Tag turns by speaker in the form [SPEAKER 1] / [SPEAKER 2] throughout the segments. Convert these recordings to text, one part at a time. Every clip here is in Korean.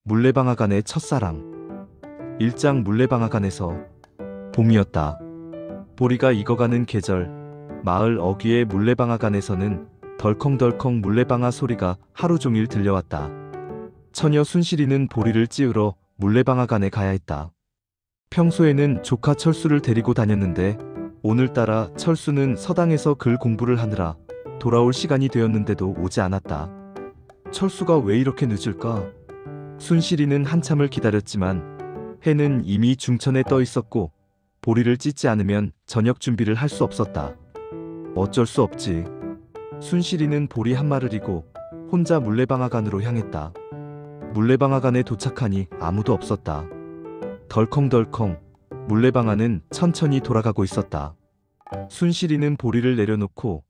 [SPEAKER 1] 물레방앗간의 첫사랑. 일장 물레방앗간에서. 봄이었다. 보리가 익어가는 계절. 마을 어귀의 물레방앗간에서는 덜컹덜컹 물레방아 소리가 하루 종일 들려왔다. 처녀 순실이는 보리를 찌우러 물레방앗간에 가야 했다. 평소에는 조카 철수를 데리고 다녔는데 오늘따라 철수는 서당에서 글 공부를 하느라 돌아올 시간이 되었는데도 오지 않았다. 철수가 왜 이렇게 늦을까? 순실이는 한참을 기다렸지만 해는 이미 중천에 떠 있었고 보리를 찢지 않으면 저녁 준비를 할 수 없었다. 어쩔 수 없지. 순실이는 보리 한 마를 이고 혼자 물레방앗간으로 향했다. 물레방앗간에 도착하니 아무도 없었다. 덜컹덜컹 물레방아는 천천히 돌아가고 있었다. 순실이는 보리를 내려놓고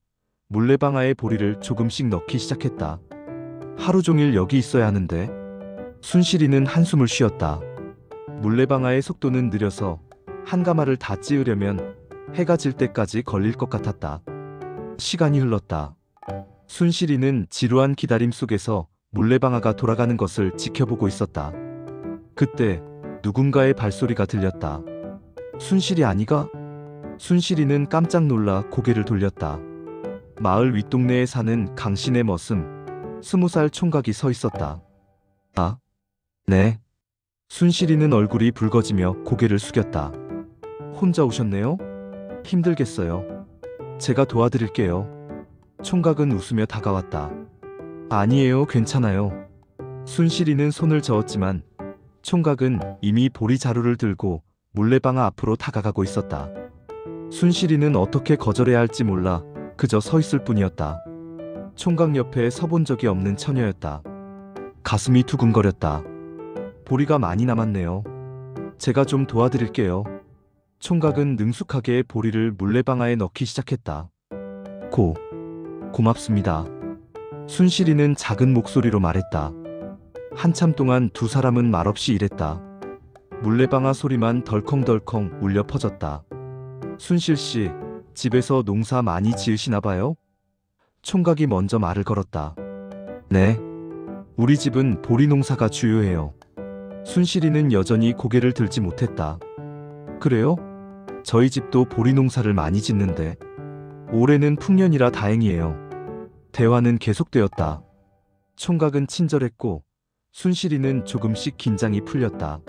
[SPEAKER 1] 물레방아에 보리를 조금씩 넣기 시작했다. 하루 종일 여기 있어야 하는데. 순실이는 한숨을 쉬었다. 물레방아의 속도는 느려서 한 가마를 다 찌우려면 해가 질 때까지 걸릴 것 같았다. 시간이 흘렀다. 순실이는 지루한 기다림 속에서 물레방아가 돌아가는 것을 지켜보고 있었다. 그때 누군가의 발소리가 들렸다. 순실이 아니가? 순실이는 깜짝 놀라 고개를 돌렸다. 마을 윗동네에 사는 강신의 머슴 20살 총각이 서 있었다. 아, 네. 순실이는 얼굴이 붉어지며 고개를 숙였다. 혼자 오셨네요? 힘들겠어요. 제가 도와드릴게요. 총각은 웃으며 다가왔다. 아니에요, 괜찮아요. 순실이는 손을 저었지만 총각은 이미 보리 자루를 들고 물레방아 앞으로 다가가고 있었다. 순실이는 어떻게 거절해야 할지 몰라 그저 서 있을 뿐이었다. 총각 옆에 서본 적이 없는 처녀였다. 가슴이 두근거렸다. 보리가 많이 남았네요. 제가 좀 도와드릴게요. 총각은 능숙하게 보리를 물레방아에 넣기 시작했다. 고맙습니다. 순실이는 작은 목소리로 말했다. 한참 동안 두 사람은 말없이 일했다. 물레방아 소리만 덜컹덜컹 울려 퍼졌다. 순실씨, 집에서 농사 많이 지으시나 봐요? 총각이 먼저 말을 걸었다. 네. 우리 집은 보리 농사가 주요해요. 순실이는 여전히 고개를 들지 못했다. 그래요? 저희 집도 보리 농사를 많이 짓는데 올해는 풍년이라 다행이에요. 대화는 계속되었다. 총각은 친절했고 순실이는 조금씩 긴장이 풀렸다.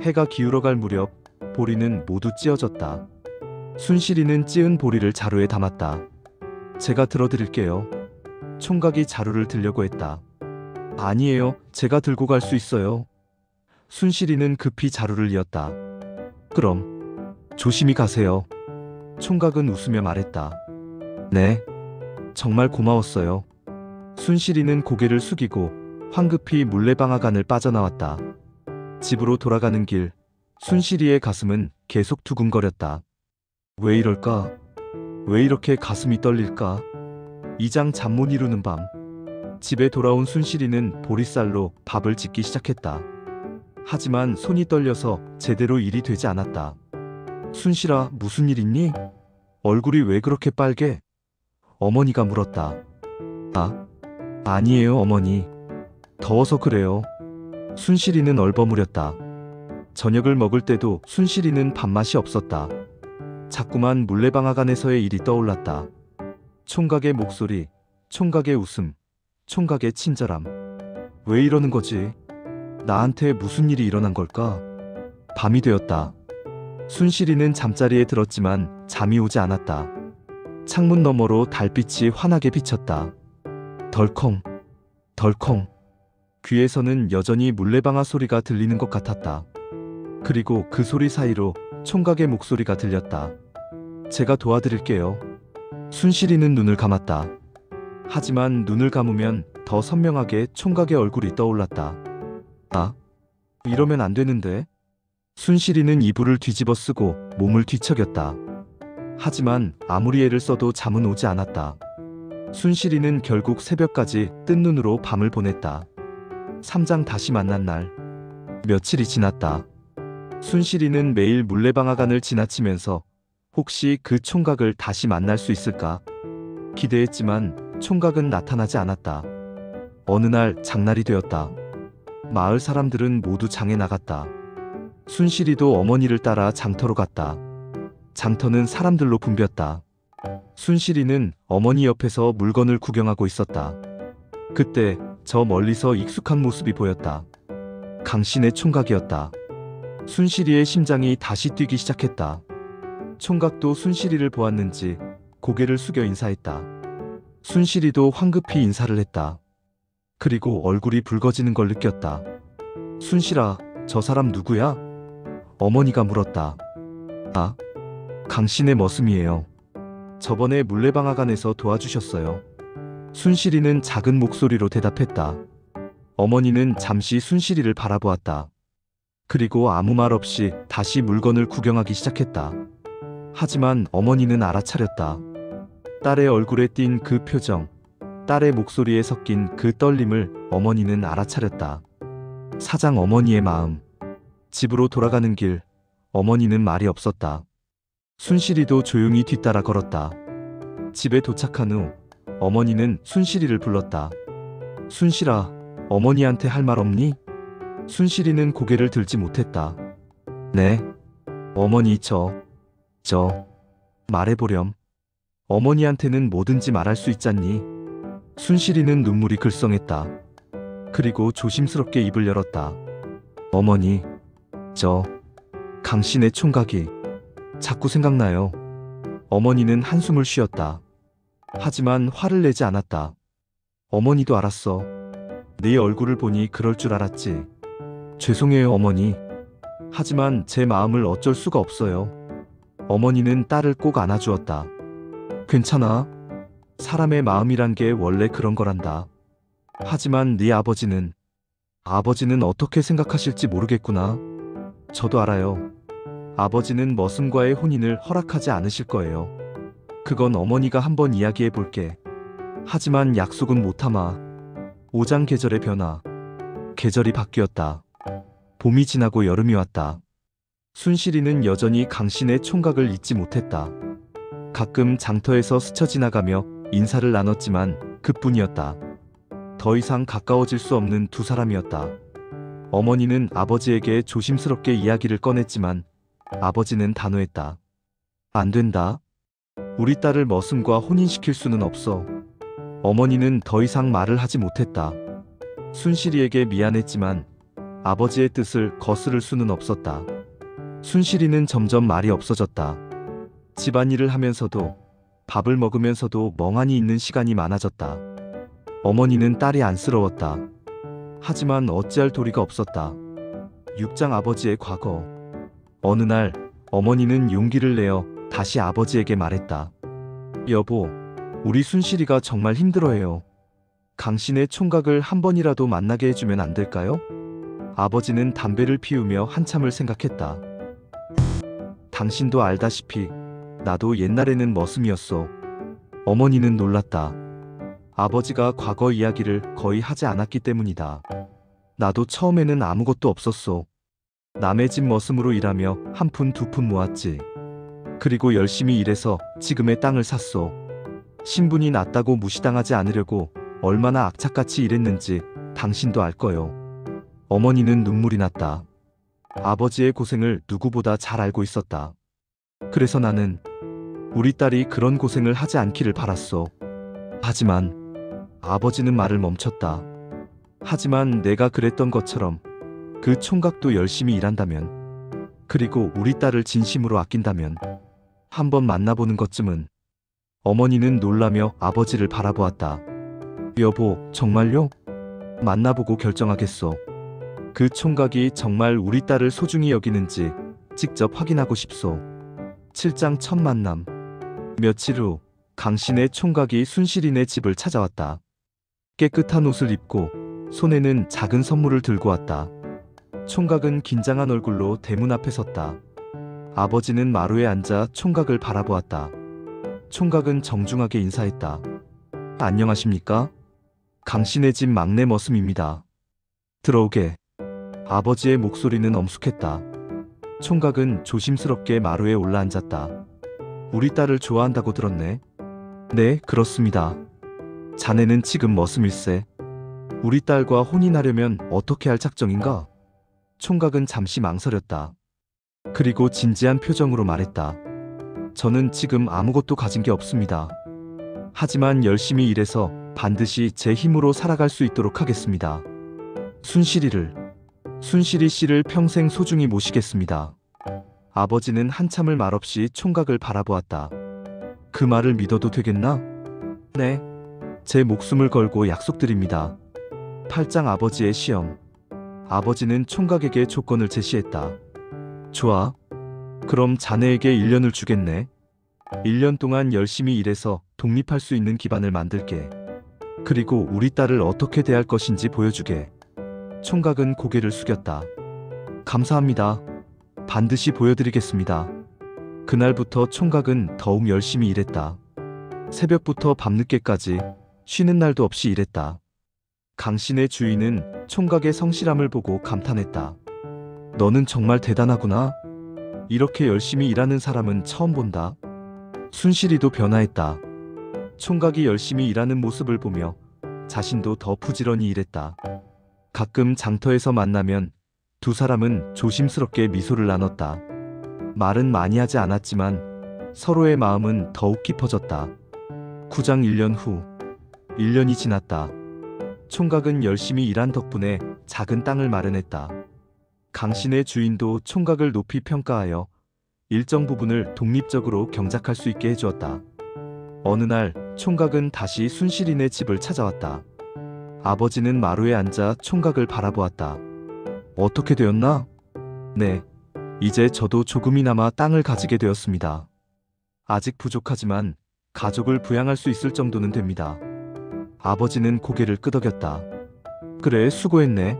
[SPEAKER 1] 해가 기울어갈 무렵 보리는 모두 찌어졌다. 순실이는 찌은 보리를 자루에 담았다. 제가 들어드릴게요. 총각이 자루를 들려고 했다. 아니에요, 제가 들고 갈 수 있어요. 순실이는 급히 자루를 이었다. 그럼 조심히 가세요. 총각은 웃으며 말했다. 네, 정말 고마웠어요. 순실이는 고개를 숙이고 황급히 물레방앗간을 빠져나왔다. 집으로 돌아가는 길, 순실이의 가슴은 계속 두근거렸다. 왜 이럴까? 왜 이렇게 가슴이 떨릴까? 2장 잠 못 이루는 밤. 집에 돌아온 순실이는 보리쌀로 밥을 짓기 시작했다. 하지만 손이 떨려서 제대로 일이 되지 않았다. 순실아, 무슨 일 있니? 얼굴이 왜 그렇게 빨개? 어머니가 물었다. 아니에요, 어머니. 더워서 그래요. 순실이는 얼버무렸다. 저녁을 먹을 때도 순실이는 밥맛이 없었다. 자꾸만 물레방앗간에서의 일이 떠올랐다. 총각의 목소리, 총각의 웃음, 총각의 친절함. 왜 이러는 거지? 나한테 무슨 일이 일어난 걸까? 밤이 되었다. 순실이는 잠자리에 들었지만 잠이 오지 않았다. 창문 너머로 달빛이 환하게 비쳤다. 덜컹, 덜컹. 귀에서는 여전히 물레방아 소리가 들리는 것 같았다. 그리고 그 소리 사이로 총각의 목소리가 들렸다. 제가 도와드릴게요. 순실이는 눈을 감았다. 하지만 눈을 감으면 더 선명하게 총각의 얼굴이 떠올랐다. 이러면 안 되는데. 순실이는 이불을 뒤집어 쓰고 몸을 뒤척였다. 하지만 아무리 애를 써도 잠은 오지 않았다. 순실이는 결국 새벽까지 뜬 눈으로 밤을 보냈다. 3장 다시 만난 날. 며칠이 지났다. 순실이는 매일 물레방앗간을 지나치면서 혹시 그 총각을 다시 만날 수 있을까 기대했지만 총각은 나타나지 않았다. 어느 날 장날이 되었다. 마을 사람들은 모두 장에 나갔다. 순실이도 어머니를 따라 장터로 갔다. 장터는 사람들로 붐볐다. 순실이는 어머니 옆에서 물건을 구경하고 있었다. 그때 저 멀리서 익숙한 모습이 보였다. 강신의 총각이었다. 순실이의 심장이 다시 뛰기 시작했다. 총각도 순실이를 보았는지 고개를 숙여 인사했다. 순실이도 황급히 인사를 했다. 그리고 얼굴이 붉어지는 걸 느꼈다. 순실아, 저 사람 누구야? 어머니가 물었다. 아, 강신의 머슴이에요. 저번에 물레방앗간에서 도와주셨어요. 순실이는 작은 목소리로 대답했다. 어머니는 잠시 순실이를 바라보았다. 그리고 아무 말 없이 다시 물건을 구경하기 시작했다. 하지만 어머니는 알아차렸다. 딸의 얼굴에 띈 그 표정, 딸의 목소리에 섞인 그 떨림을 어머니는 알아차렸다. 사장 어머니의 마음. 집으로 돌아가는 길, 어머니는 말이 없었다. 순실이도 조용히 뒤따라 걸었다. 집에 도착한 후 어머니는 순실이를 불렀다. 순실아, 어머니한테 할 말 없니? 순실이는 고개를 들지 못했다. 네. 어머니 말해보렴. 어머니한테는 뭐든지 말할 수 있잖니. 순실이는 눈물이 글썽했다. 그리고 조심스럽게 입을 열었다. 어머니, 강신의 총각이 자꾸 생각나요. 어머니는 한숨을 쉬었다. 하지만 화를 내지 않았다. 어머니도 알았어. 네 얼굴을 보니 그럴 줄 알았지. 죄송해요, 어머니. 하지만 제 마음을 어쩔 수가 없어요. 어머니는 딸을 꼭 안아주었다. 괜찮아. 사람의 마음이란 게 원래 그런 거란다. 하지만 네 아버지는 어떻게 생각하실지 모르겠구나. 저도 알아요. 아버지는 머슴과의 혼인을 허락하지 않으실 거예요. 그건 어머니가 한번 이야기해 볼게. 하지만 약속은 못하마. 오장 계절의 변화. 계절이 바뀌었다. 봄이 지나고 여름이 왔다. 순실이는 여전히 강신의 총각을 잊지 못했다. 가끔 장터에서 스쳐 지나가며 인사를 나눴지만 그뿐이었다. 더 이상 가까워질 수 없는 두 사람이었다. 어머니는 아버지에게 조심스럽게 이야기를 꺼냈지만 아버지는 단호했다. 안 된다. 우리 딸을 머슴과 혼인시킬 수는 없어. 어머니는 더 이상 말을 하지 못했다. 순실이에게 미안했지만 아버지의 뜻을 거스를 수는 없었다. 순실이는 점점 말이 없어졌다. 집안일을 하면서도 밥을 먹으면서도 멍하니 있는 시간이 많아졌다. 어머니는 딸이 안쓰러웠다. 하지만 어찌할 도리가 없었다. 육장 아버지의 과거. 어느 날 어머니는 용기를 내어 다시 아버지에게 말했다. 여보, 우리 순실이가 정말 힘들어해요. 강신의 총각을 한 번이라도 만나게 해주면 안 될까요? 아버지는 담배를 피우며 한참을 생각했다. 당신도 알다시피 나도 옛날에는 머슴이었어. 어머니는 놀랐다. 아버지가 과거 이야기를 거의 하지 않았기 때문이다. 나도 처음에는 아무것도 없었어. 남의 집 머슴으로 일하며 한 푼 두 푼 모았지. 그리고 열심히 일해서 지금의 땅을 샀어. 신분이 낮다고 무시당하지 않으려고 얼마나 악착같이 일했는지 당신도 알 거요. 어머니는 눈물이 났다. 아버지의 고생을 누구보다 잘 알고 있었다. 그래서 나는 우리 딸이 그런 고생을 하지 않기를 바랐어. 하지만 아버지는 말을 멈췄다. 하지만 내가 그랬던 것처럼 그 총각도 열심히 일한다면, 그리고 우리 딸을 진심으로 아낀다면 한번 만나보는 것쯤은. 어머니는 놀라며 아버지를 바라보았다. 여보, 정말요? 만나보고 결정하겠어. 그 총각이 정말 우리 딸을 소중히 여기는지 직접 확인하고 싶소. 7장 첫 만남. 며칠 후 강신의 총각이 순실이네 집을 찾아왔다. 깨끗한 옷을 입고 손에는 작은 선물을 들고 왔다. 총각은 긴장한 얼굴로 대문 앞에 섰다. 아버지는 마루에 앉아 총각을 바라보았다. 총각은 정중하게 인사했다. 안녕하십니까? 강신의 집 막내 머슴입니다. 들어오게. 아버지의 목소리는 엄숙했다. 총각은 조심스럽게 마루에 올라앉았다. 우리 딸을 좋아한다고 들었네. 네, 그렇습니다. 자네는 지금 머슴일세. 우리 딸과 혼인하려면 어떻게 할 작정인가? 총각은 잠시 망설였다. 그리고 진지한 표정으로 말했다. 저는 지금 아무것도 가진 게 없습니다. 하지만 열심히 일해서 반드시 제 힘으로 살아갈 수 있도록 하겠습니다. 순실이 씨를 평생 소중히 모시겠습니다. 아버지는 한참을 말없이 총각을 바라보았다. 그 말을 믿어도 되겠나? 네. 제 목숨을 걸고 약속드립니다. 팔짱 아버지의 시험. 아버지는 총각에게 조건을 제시했다. 좋아. 그럼 자네에게 1년을 주겠네. 1년 동안 열심히 일해서 독립할 수 있는 기반을 만들게. 그리고 우리 딸을 어떻게 대할 것인지 보여주게. 총각은 고개를 숙였다. 감사합니다. 반드시 보여드리겠습니다. 그날부터 총각은 더욱 열심히 일했다. 새벽부터 밤늦게까지 쉬는 날도 없이 일했다. 강신의 주인은 총각의 성실함을 보고 감탄했다. 너는 정말 대단하구나. 이렇게 열심히 일하는 사람은 처음 본다. 순실이도 변화했다. 총각이 열심히 일하는 모습을 보며 자신도 더 부지런히 일했다. 가끔 장터에서 만나면 두 사람은 조심스럽게 미소를 나눴다. 말은 많이 하지 않았지만 서로의 마음은 더욱 깊어졌다. 구장 1년 후, 1년이 지났다. 총각은 열심히 일한 덕분에 작은 땅을 마련했다. 강신의 주인도 총각을 높이 평가하여 일정 부분을 독립적으로 경작할 수 있게 해주었다. 어느 날 총각은 다시 순실이네 집을 찾아왔다. 아버지는 마루에 앉아 총각을 바라보았다. 어떻게 되었나? 네, 이제 저도 조금이나마 땅을 가지게 되었습니다. 아직 부족하지만 가족을 부양할 수 있을 정도는 됩니다. 아버지는 고개를 끄덕였다. 그래, 수고했네.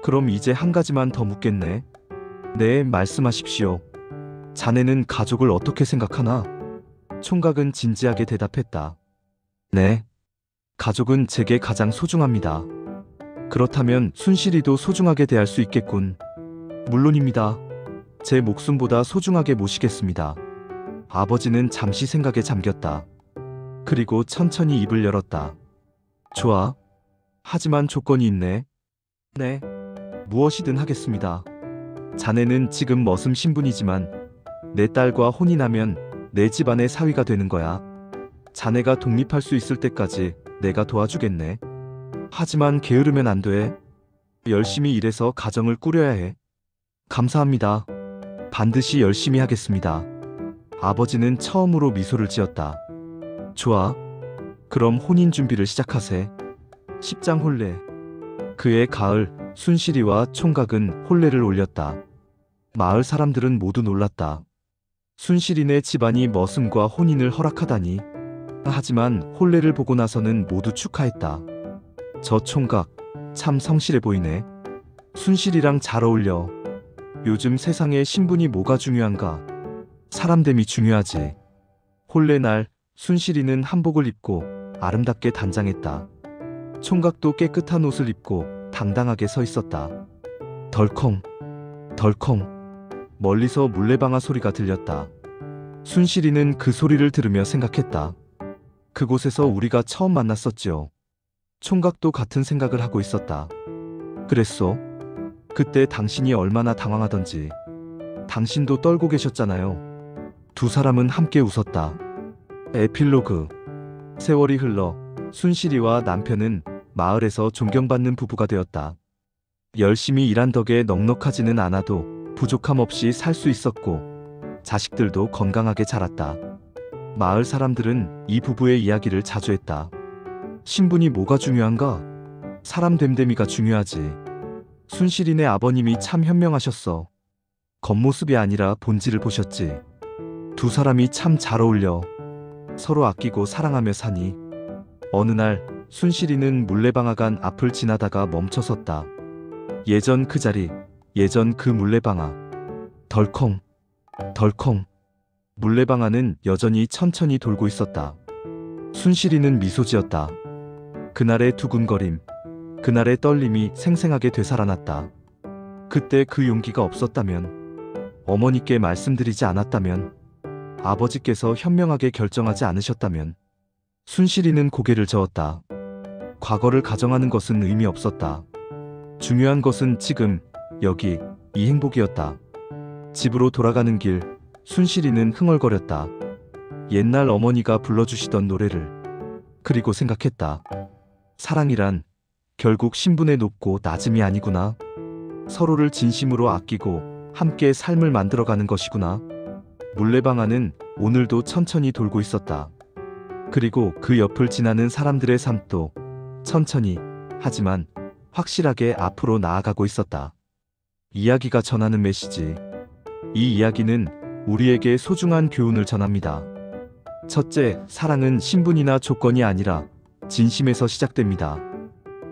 [SPEAKER 1] 그럼 이제 한 가지만 더 묻겠네. 네, 말씀하십시오. 자네는 가족을 어떻게 생각하나? 총각은 진지하게 대답했다. 네. 가족은 제게 가장 소중합니다. 그렇다면 순실이도 소중하게 대할 수 있겠군. 물론입니다. 제 목숨보다 소중하게 모시겠습니다. 아버지는 잠시 생각에 잠겼다. 그리고 천천히 입을 열었다. 좋아. 하지만 조건이 있네. 네. 무엇이든 하겠습니다. 자네는 지금 머슴 신분이지만 내 딸과 혼인하면 내 집안의 사위가 되는 거야. 자네가 독립할 수 있을 때까지 내가 도와주겠네. 하지만 게으르면 안 돼. 열심히 일해서 가정을 꾸려야 해. 감사합니다. 반드시 열심히 하겠습니다. 아버지는 처음으로 미소를 지었다. 좋아. 그럼 혼인 준비를 시작하세. 10장 혼례. 그해 가을, 순실이와 총각은 혼례를 올렸다. 마을 사람들은 모두 놀랐다. 순실이네 집안이 머슴과 혼인을 허락하다니. 하지만 혼례를 보고 나서는 모두 축하했다. 저 총각, 참 성실해 보이네. 순실이랑 잘 어울려. 요즘 세상에 신분이 뭐가 중요한가? 사람됨이 중요하지. 혼례 날, 순실이는 한복을 입고 아름답게 단장했다. 총각도 깨끗한 옷을 입고 당당하게 서 있었다. 덜컹, 덜컹. 멀리서 물레방아 소리가 들렸다. 순실이는 그 소리를 들으며 생각했다. 그곳에서 우리가 처음 만났었지요. 총각도 같은 생각을 하고 있었다. 그랬소? 그때 당신이 얼마나 당황하던지. 당신도 떨고 계셨잖아요. 두 사람은 함께 웃었다. 에필로그. 세월이 흘러 순실이와 남편은 마을에서 존경받는 부부가 되었다. 열심히 일한 덕에 넉넉하지는 않아도 부족함 없이 살 수 있었고 자식들도 건강하게 자랐다. 마을 사람들은 이 부부의 이야기를 자주 했다. 신분이 뭐가 중요한가? 사람 됨됨이가 중요하지. 순실이네 아버님이 참 현명하셨어. 겉모습이 아니라 본질을 보셨지. 두 사람이 참 잘 어울려. 서로 아끼고 사랑하며 사니. 어느 날 순실이는 물레방아간 앞을 지나다가 멈춰섰다. 예전 그 자리, 예전 그 물레방아. 덜컹, 덜컹. 물레방아는 여전히 천천히 돌고 있었다. 순실이는 미소 지었다. 그날의 두근거림, 그날의 떨림이 생생하게 되살아났다. 그때 그 용기가 없었다면, 어머니께 말씀드리지 않았다면, 아버지께서 현명하게 결정하지 않으셨다면, 순실이는 고개를 저었다. 과거를 가정하는 것은 의미 없었다. 중요한 것은 지금, 여기, 이 행복이었다. 집으로 돌아가는 길, 순실이는 흥얼거렸다. 옛날 어머니가 불러주시던 노래를. 그리고 생각했다. 사랑이란 결국 신분의 높고 낮음이 아니구나. 서로를 진심으로 아끼고 함께 삶을 만들어가는 것이구나. 물레방 안은 오늘도 천천히 돌고 있었다. 그리고 그 옆을 지나는 사람들의 삶도 천천히, 하지만 확실하게 앞으로 나아가고 있었다. 이야기가 전하는 메시지. 이 이야기는 우리에게 소중한 교훈을 전합니다. 첫째, 사랑은 신분이나 조건이 아니라 진심에서 시작됩니다.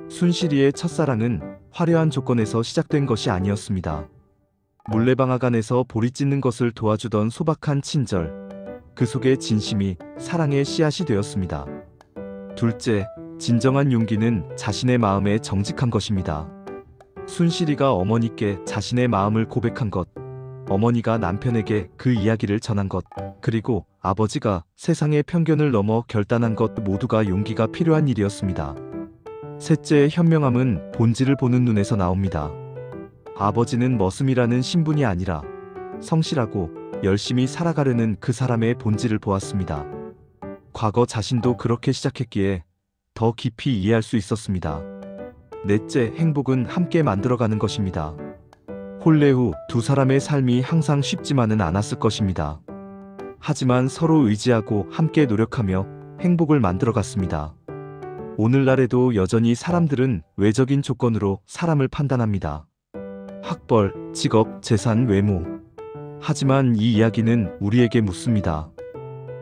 [SPEAKER 1] 순실이의 첫사랑은 화려한 조건에서 시작된 것이 아니었습니다. 물레방앗 안에서 보리 찢는 것을 도와주던 소박한 친절, 그 속에 진심이 사랑의 씨앗이 되었습니다. 둘째, 진정한 용기는 자신의 마음에 정직한 것입니다. 순실이가 어머니께 자신의 마음을 고백한 것, 어머니가 남편에게 그 이야기를 전한 것, 그리고 아버지가 세상의 편견을 넘어 결단한 것 모두가 용기가 필요한 일이었습니다. 셋째의 현명함은 본질을 보는 눈에서 나옵니다. 아버지는 머슴이라는 신분이 아니라 성실하고 열심히 살아가려는 그 사람의 본질을 보았습니다. 과거 자신도 그렇게 시작했기에 더 깊이 이해할 수 있었습니다. 넷째, 행복은 함께 만들어가는 것입니다. 혼례 후 두 사람의 삶이 항상 쉽지만은 않았을 것입니다. 하지만 서로 의지하고 함께 노력하며 행복을 만들어갔습니다. 오늘날에도 여전히 사람들은 외적인 조건으로 사람을 판단합니다. 학벌, 직업, 재산, 외모. 하지만 이 이야기는 우리에게 묻습니다.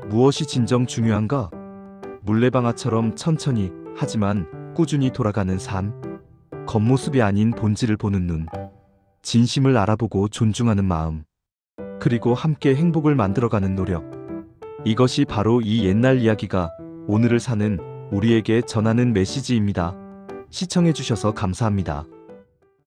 [SPEAKER 1] 무엇이 진정 중요한가? 물레방아처럼 천천히, 하지만 꾸준히 돌아가는 삶. 겉모습이 아닌 본질을 보는 눈. 진심을 알아보고 존중하는 마음. 그리고 함께 행복을 만들어가는 노력. 이것이 바로 이 옛날 이야기가 오늘을 사는 우리에게 전하는 메시지입니다. 시청해주셔서 감사합니다.